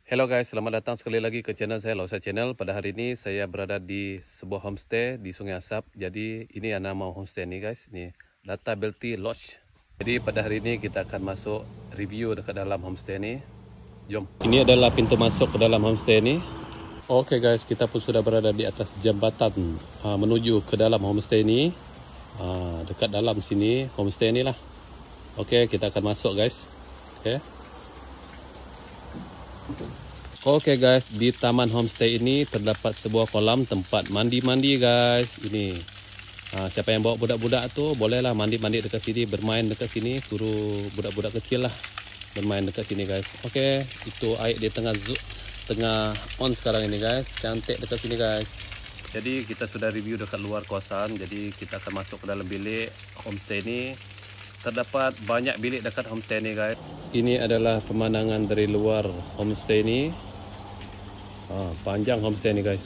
Hello guys, selamat datang sekali lagi ke channel saya, Lausa Channel. Pada hari ini saya berada di sebuah homestay di Sungai Asap. Jadi ini yang nama homestay ni guys, ni Datability Lodge. Jadi pada hari ini kita akan masuk review dekat dalam homestay ni. Jom. Ini adalah pintu masuk ke dalam homestay ni. Oke guys, kita pun sudah berada di atas jambatan menuju ke dalam homestay ni. Dekat dalam sini homestay ni lah. Oke, kita akan masuk guys. Oke guys, di taman homestay ini terdapat sebuah kolam tempat mandi-mandi guys. Ini siapa yang bawa budak-budak tu bolehlah mandi-mandi dekat sini, bermain dekat sini. Suruh budak-budak kecil lah bermain dekat sini guys. Oke, itu air di tengah on sekarang ini guys. Cantik dekat sini guys. Jadi kita sudah review dekat luar kawasan. Jadi kita akan masuk ke dalam bilik homestay ini. Terdapat banyak bilik dekat homestay ini guys. Ini adalah pemandangan dari luar homestay ini. Panjang homestay ni guys.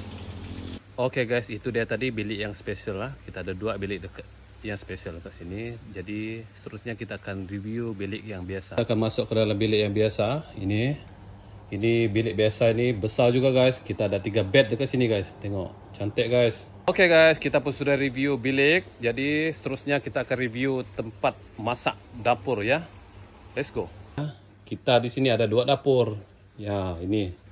Oke guys, itu dia tadi bilik yang spesial lah. Kita ada dua bilik dekat yang spesial dekat sini. Jadi seterusnya kita akan review bilik yang biasa. Kita akan masuk ke dalam bilik yang biasa. Ini bilik biasa ini besar juga guys. Kita ada 3 bed dekat sini guys. Tengok, cantik guys. Oke guys, kita pun sudah review bilik. Jadi seterusnya kita akan review tempat masak dapur ya. Let's go. Kita di sini ada 2 dapur. Ya, ini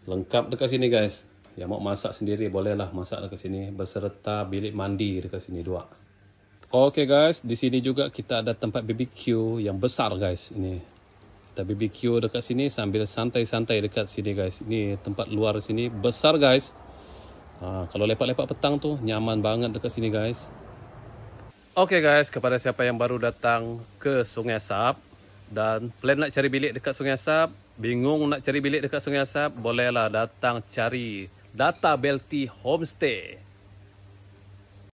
lengkap dekat sini guys. Yang mau masak sendiri bolehlah masak dekat sini beserta bilik mandi dekat sini 2. Oke guys, di sini juga kita ada tempat BBQ yang besar guys. Ini kita BBQ dekat sini sambil santai-santai dekat sini guys. Ini tempat luar sini besar guys. Kalau lepak-lepak petang tuh nyaman banget dekat sini guys. Oke guys, kepada siapa yang baru datang ke Sungai Asap dan plan nak cari bilik dekat Sungai Asap, bingung nak cari bilik dekat Sungai Asap, bolehlah datang cari Datability Homestay.